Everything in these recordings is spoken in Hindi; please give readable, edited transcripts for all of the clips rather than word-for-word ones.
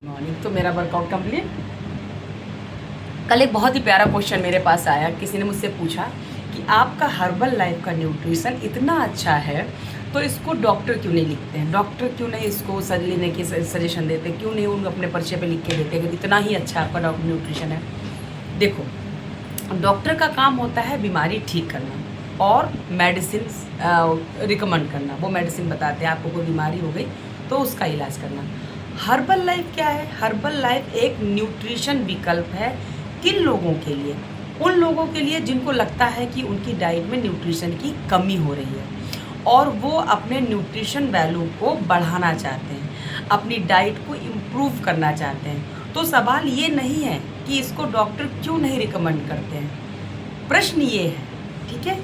मॉर्निंग तो मेरा वर्कआउट कंप्लीट। कल एक बहुत ही प्यारा क्वेश्चन मेरे पास आया। किसी ने मुझसे पूछा कि आपका हर्बल लाइफ का न्यूट्रिशन इतना अच्छा है तो इसको डॉक्टर क्यों नहीं लिखते हैं, डॉक्टर क्यों नहीं इसको लेने की सजेशन देते, क्यों नहीं उनको अपने पर्चे पे लिख के देते अगर इतना ही अच्छा आपका डॉक्टर न्यूट्रिशन है। देखो, डॉक्टर का काम होता है बीमारी ठीक करना और मेडिसिन रिकमेंड करना। वो मेडिसिन बताते हैं आपको कोई बीमारी हो गई तो उसका इलाज करना। हर्बल लाइफ क्या है? हर्बल लाइफ एक न्यूट्रिशन विकल्प है। किन लोगों के लिए? उन लोगों के लिए जिनको लगता है कि उनकी डाइट में न्यूट्रिशन की कमी हो रही है और वो अपने न्यूट्रिशन वैल्यू को बढ़ाना चाहते हैं, अपनी डाइट को इम्प्रूव करना चाहते हैं। तो सवाल ये नहीं है कि इसको डॉक्टर क्यों नहीं रिकमेंड करते हैं। प्रश्न ये है, ठीक है,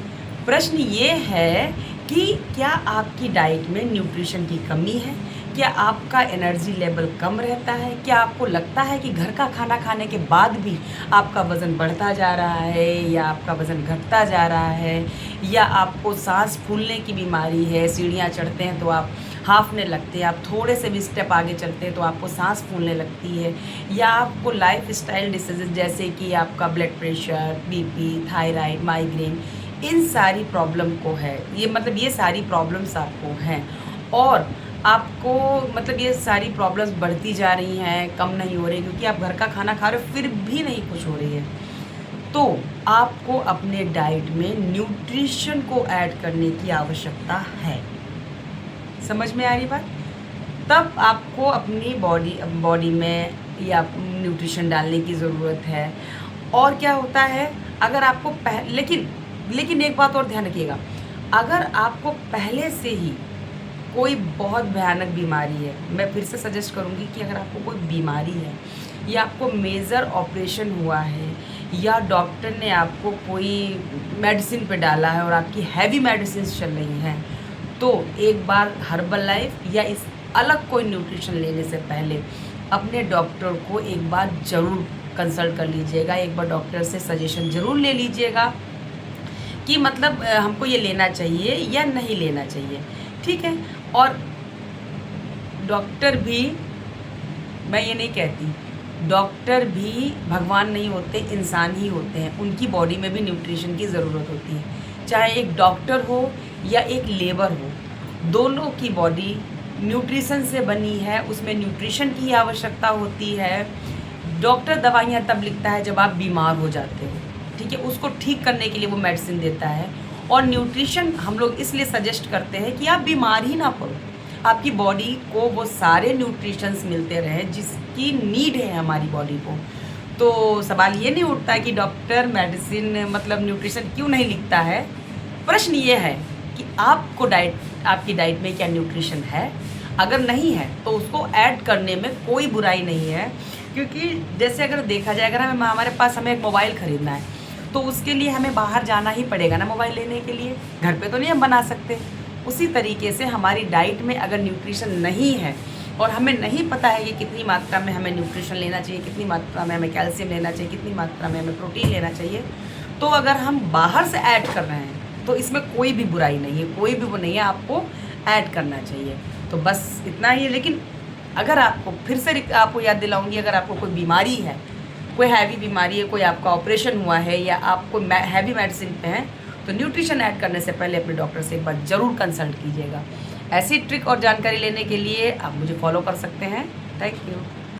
प्रश्न ये है कि क्या आपकी डाइट में न्यूट्रिशन की कमी है? क्या आपका एनर्जी लेवल कम रहता है? क्या आपको लगता है कि घर का खाना खाने के बाद भी आपका वज़न बढ़ता जा रहा है या आपका वज़न घटता जा रहा है, या आपको सांस फूलने की बीमारी है, सीढ़ियाँ चढ़ते हैं तो आप हांफने लगते हैं, आप थोड़े से भी स्टेप आगे चलते हैं तो आपको सांस फूलने लगती है, या आपको लाइफ स्टाइल डिसीज़ जैसे कि आपका blood pressure, BP, thyroid, migraine, इन सारी प्रॉब्लम को है, ये सारी प्रॉब्लम्स आपको हैं और आपको ये सारी प्रॉब्लम्स बढ़ती जा रही हैं, कम नहीं हो रही, क्योंकि आप घर का खाना खा रहे हो फिर भी नहीं कुछ हो रही है। तो आपको अपने डाइट में न्यूट्रिशन को ऐड करने की आवश्यकता है। समझ में आ रही बात? तब आपको अपनी बॉडी में या न्यूट्रिशन डालने की ज़रूरत है। और क्या होता है, अगर आपको लेकिन एक बात और ध्यान रखिएगा, अगर आपको पहले से ही कोई बहुत भयानक बीमारी है, मैं फिर से सजेस्ट करूँगी कि अगर आपको कोई बीमारी है या आपको मेजर ऑपरेशन हुआ है या डॉक्टर ने आपको कोई मेडिसिन पे डाला है और आपकी हैवी मेडिसिन चल रही हैं, तो एक बार हर्बल लाइफ या इस अलग कोई न्यूट्रिशन लेने से पहले अपने डॉक्टर को एक बार ज़रूर कंसल्ट कर लीजिएगा। एक बार डॉक्टर से सजेशन ज़रूर ले लीजिएगा कि हमको ये लेना चाहिए या नहीं लेना चाहिए, ठीक है। और डॉक्टर भी, मैं ये नहीं कहती, डॉक्टर भी भगवान नहीं होते, इंसान ही होते हैं। उनकी बॉडी में भी न्यूट्रिशन की ज़रूरत होती है। चाहे एक डॉक्टर हो या एक लेबर हो, दोनों की बॉडी न्यूट्रिशन से बनी है, उसमें न्यूट्रिशन की आवश्यकता होती है। डॉक्टर दवाइयाँ तब लिखता है जब आप बीमार हो जाते हो, ठीक है, उसको ठीक करने के लिए वो मेडिसिन देता है। और न्यूट्रिशन हम लोग इसलिए सजेस्ट करते हैं कि आप बीमार ही ना पड़ो, आपकी बॉडी को वो सारे न्यूट्रिशंस मिलते रहें जिसकी नीड है हमारी बॉडी को। तो सवाल ये नहीं उठता है कि डॉक्टर मेडिसिन न्यूट्रिशन क्यों नहीं लिखता है। प्रश्न ये है कि आपकी डाइट में क्या न्यूट्रिशन है। अगर नहीं है तो उसको ऐड करने में कोई बुराई नहीं है, क्योंकि जैसे अगर देखा जाए, अगर हमें एक मोबाइल ख़रीदना है तो उसके लिए हमें बाहर जाना ही पड़ेगा ना मोबाइल लेने के लिए, घर पे तो नहीं हम बना सकते। उसी तरीके से हमारी डाइट में अगर न्यूट्रिशन नहीं है और हमें नहीं पता है कि कितनी मात्रा में हमें न्यूट्रिशन लेना चाहिए, कितनी मात्रा में हमें कैल्शियम लेना चाहिए, कितनी मात्रा में हमें प्रोटीन लेना चाहिए, तो अगर हम बाहर से ऐड कर रहे हैं तो इसमें कोई भी बुराई नहीं है, कोई भी वो नहीं है, आपको ऐड करना चाहिए। तो बस इतना ही है। लेकिन अगर आपको फिर से आपको याद दिलाऊंगी, अगर आपको कोई बीमारी है, कोई हैवी बीमारी है, कोई आपका ऑपरेशन हुआ है या आप कोई हैवी मेडिसिन पे हैं, तो न्यूट्रिशन ऐड करने से पहले अपने डॉक्टर से एक बार ज़रूर कंसल्ट कीजिएगा। ऐसी ट्रिक और जानकारी लेने के लिए आप मुझे फॉलो कर सकते हैं। Thank you.